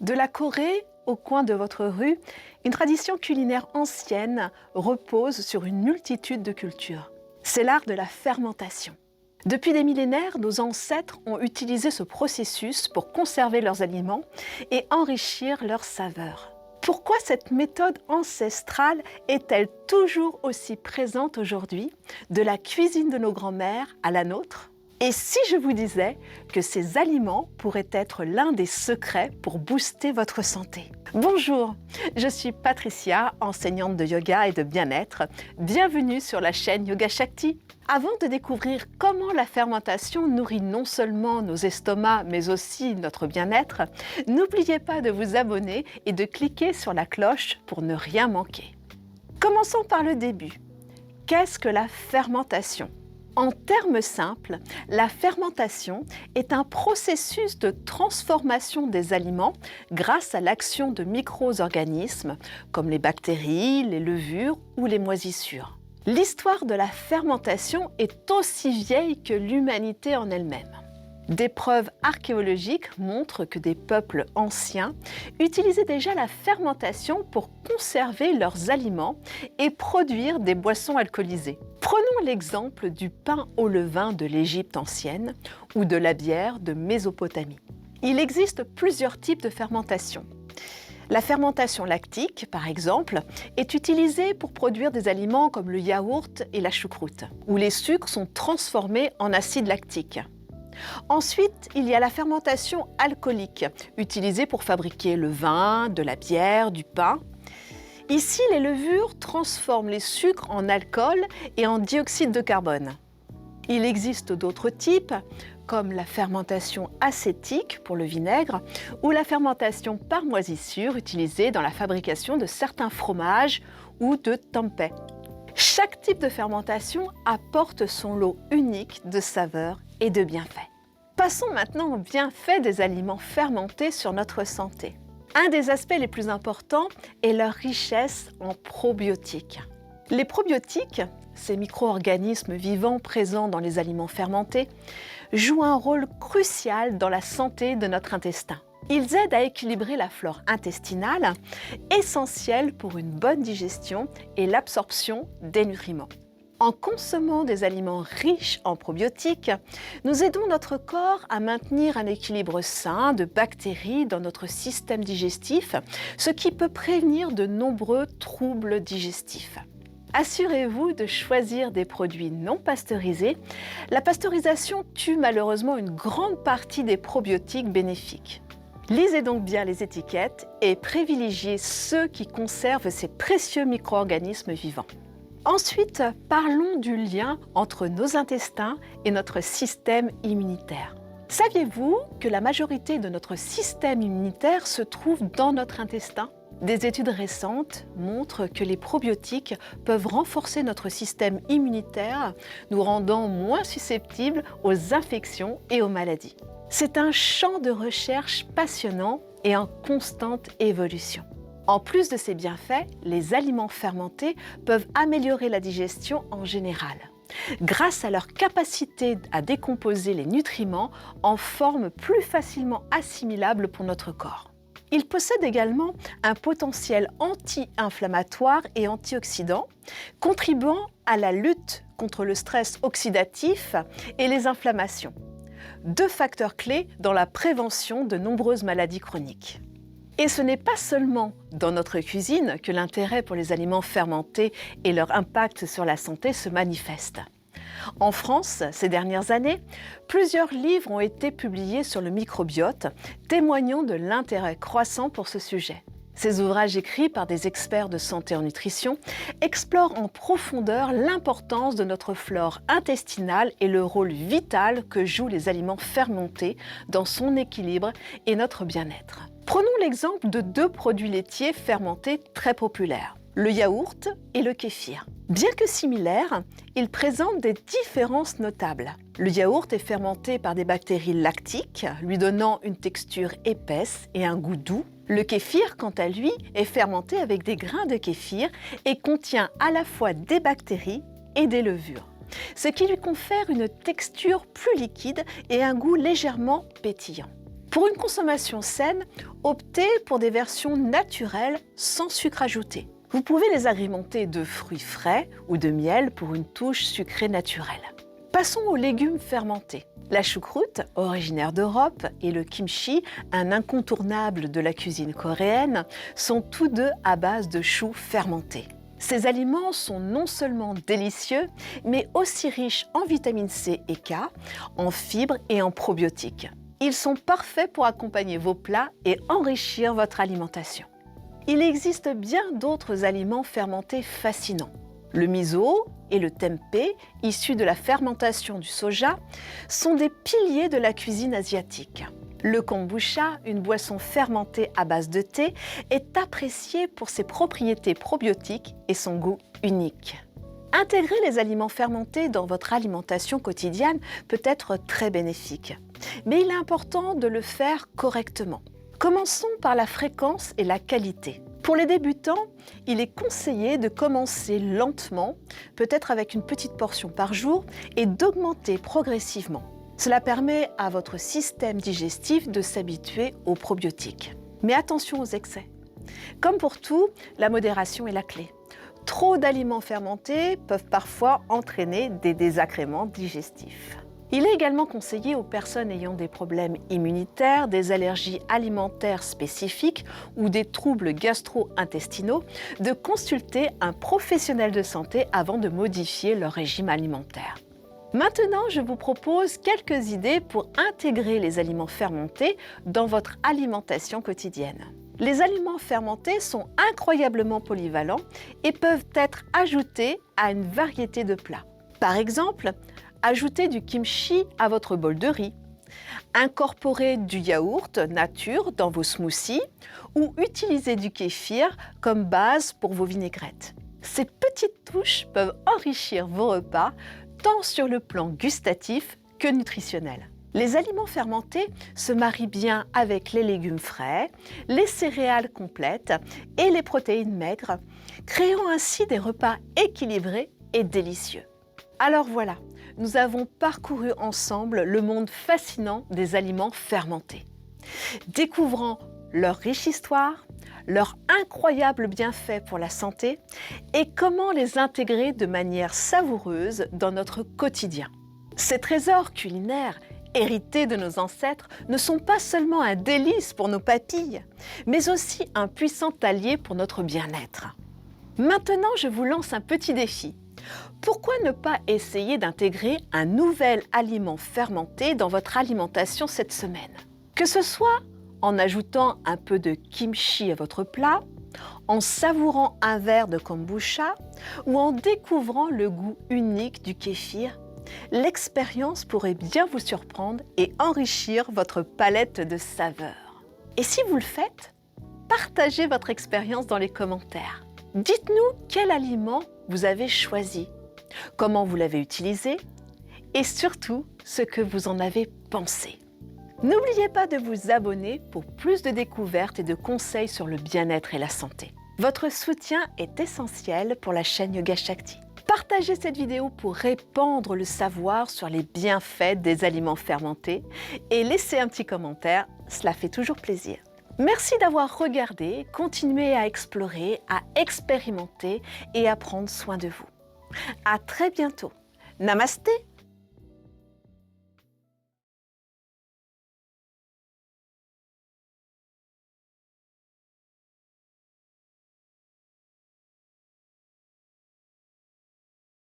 De la Corée au coin de votre rue, une tradition culinaire ancienne repose sur une multitude de cultures. C'est l'art de la fermentation. Depuis des millénaires, nos ancêtres ont utilisé ce processus pour conserver leurs aliments et enrichir leurs saveurs. Pourquoi cette méthode ancestrale est-elle toujours aussi présente aujourd'hui, de la cuisine de nos grands-mères à la nôtre ? Et si je vous disais que ces aliments pourraient être l'un des secrets pour booster votre santé? Bonjour, je suis Patricia, enseignante de yoga et de bien-être. Bienvenue sur la chaîne Yoga Shakti. Avant de découvrir comment la fermentation nourrit non seulement nos estomacs, mais aussi notre bien-être, n'oubliez pas de vous abonner et de cliquer sur la cloche pour ne rien manquer. Commençons par le début. Qu'est-ce que la fermentation ? En termes simples, la fermentation est un processus de transformation des aliments grâce à l'action de micro-organismes comme les bactéries, les levures ou les moisissures. L'histoire de la fermentation est aussi vieille que l'humanité en elle-même. Des preuves archéologiques montrent que des peuples anciens utilisaient déjà la fermentation pour conserver leurs aliments et produire des boissons alcoolisées. Prenons l'exemple du pain au levain de l'Égypte ancienne ou de la bière de Mésopotamie. Il existe plusieurs types de fermentation. La fermentation lactique, par exemple, est utilisée pour produire des aliments comme le yaourt et la choucroute, où les sucres sont transformés en acide lactique. Ensuite, il y a la fermentation alcoolique, utilisée pour fabriquer le vin, de la bière, du pain. Ici, les levures transforment les sucres en alcool et en dioxyde de carbone. Il existe d'autres types, comme la fermentation acétique pour le vinaigre ou la fermentation par moisissure utilisée dans la fabrication de certains fromages ou de tempeh. Chaque type de fermentation apporte son lot unique de saveurs et de bienfaits. Passons maintenant aux bienfaits des aliments fermentés sur notre santé. Un des aspects les plus importants est leur richesse en probiotiques. Les probiotiques, ces micro-organismes vivants présents dans les aliments fermentés, jouent un rôle crucial dans la santé de notre intestin. Ils aident à équilibrer la flore intestinale, essentielle pour une bonne digestion et l'absorption des nutriments. En consommant des aliments riches en probiotiques, nous aidons notre corps à maintenir un équilibre sain de bactéries dans notre système digestif, ce qui peut prévenir de nombreux troubles digestifs. Assurez-vous de choisir des produits non pasteurisés. La pasteurisation tue malheureusement une grande partie des probiotiques bénéfiques. Lisez donc bien les étiquettes et privilégiez ceux qui conservent ces précieux micro-organismes vivants. Ensuite, parlons du lien entre nos intestins et notre système immunitaire. Saviez-vous que la majorité de notre système immunitaire se trouve dans notre intestin ? Des études récentes montrent que les probiotiques peuvent renforcer notre système immunitaire, nous rendant moins susceptibles aux infections et aux maladies. C'est un champ de recherche passionnant et en constante évolution. En plus de ces bienfaits, les aliments fermentés peuvent améliorer la digestion en général, grâce à leur capacité à décomposer les nutriments en forme plus facilement assimilable pour notre corps. Ils possèdent également un potentiel anti-inflammatoire et antioxydant, contribuant à la lutte contre le stress oxydatif et les inflammations, deux facteurs clés dans la prévention de nombreuses maladies chroniques. Et ce n'est pas seulement dans notre cuisine que l'intérêt pour les aliments fermentés et leur impact sur la santé se manifeste. En France, ces dernières années, plusieurs livres ont été publiés sur le microbiote, témoignant de l'intérêt croissant pour ce sujet. Ces ouvrages écrits par des experts de santé en nutrition explorent en profondeur l'importance de notre flore intestinale et le rôle vital que jouent les aliments fermentés dans son équilibre et notre bien-être. Prenons l'exemple de deux produits laitiers fermentés très populaires, le yaourt et le kéfir. Bien que similaires, ils présentent des différences notables. Le yaourt est fermenté par des bactéries lactiques, lui donnant une texture épaisse et un goût doux. Le kéfir, quant à lui, est fermenté avec des grains de kéfir et contient à la fois des bactéries et des levures, ce qui lui confère une texture plus liquide et un goût légèrement pétillant. Pour une consommation saine, optez pour des versions naturelles sans sucre ajouté. Vous pouvez les agrémenter de fruits frais ou de miel pour une touche sucrée naturelle. Passons aux légumes fermentés. La choucroute, originaire d'Europe, et le kimchi, un incontournable de la cuisine coréenne, sont tous deux à base de choux fermentés. Ces aliments sont non seulement délicieux, mais aussi riches en vitamine C et K, en fibres et en probiotiques. Ils sont parfaits pour accompagner vos plats et enrichir votre alimentation. Il existe bien d'autres aliments fermentés fascinants. Le miso et le tempeh, issus de la fermentation du soja, sont des piliers de la cuisine asiatique. Le kombucha, une boisson fermentée à base de thé, est apprécié pour ses propriétés probiotiques et son goût unique. Intégrer les aliments fermentés dans votre alimentation quotidienne peut être très bénéfique, mais il est important de le faire correctement. Commençons par la fréquence et la qualité. Pour les débutants, il est conseillé de commencer lentement, peut-être avec une petite portion par jour, et d'augmenter progressivement. Cela permet à votre système digestif de s'habituer aux probiotiques. Mais attention aux excès. Comme pour tout, la modération est la clé. Trop d'aliments fermentés peuvent parfois entraîner des désagréments digestifs. Il est également conseillé aux personnes ayant des problèmes immunitaires, des allergies alimentaires spécifiques ou des troubles gastro-intestinaux de consulter un professionnel de santé avant de modifier leur régime alimentaire. Maintenant, je vous propose quelques idées pour intégrer les aliments fermentés dans votre alimentation quotidienne. Les aliments fermentés sont incroyablement polyvalents et peuvent être ajoutés à une variété de plats. Par exemple, ajoutez du kimchi à votre bol de riz, incorporez du yaourt nature dans vos smoothies ou utilisez du kéfir comme base pour vos vinaigrettes. Ces petites touches peuvent enrichir vos repas tant sur le plan gustatif que nutritionnel. Les aliments fermentés se marient bien avec les légumes frais, les céréales complètes et les protéines maigres, créant ainsi des repas équilibrés et délicieux. Alors voilà, nous avons parcouru ensemble le monde fascinant des aliments fermentés. Découvrant leur riche histoire, leurs incroyables bienfaits pour la santé et comment les intégrer de manière savoureuse dans notre quotidien. Ces trésors culinaires hérités de nos ancêtres ne sont pas seulement un délice pour nos papilles, mais aussi un puissant allié pour notre bien-être. Maintenant, je vous lance un petit défi. Pourquoi ne pas essayer d'intégrer un nouvel aliment fermenté dans votre alimentation cette semaine? Que ce soit en ajoutant un peu de kimchi à votre plat, en savourant un verre de kombucha ou en découvrant le goût unique du kéfir, l'expérience pourrait bien vous surprendre et enrichir votre palette de saveurs. Et si vous le faites, partagez votre expérience dans les commentaires. Dites-nous quel aliment vous avez choisi, comment vous l'avez utilisé et surtout ce que vous en avez pensé. N'oubliez pas de vous abonner pour plus de découvertes et de conseils sur le bien-être et la santé. Votre soutien est essentiel pour la chaîne Yoga Shakti. Partagez cette vidéo pour répandre le savoir sur les bienfaits des aliments fermentés et laissez un petit commentaire, cela fait toujours plaisir. Merci d'avoir regardé, continuez à explorer, à expérimenter et à prendre soin de vous. À très bientôt. Namasté!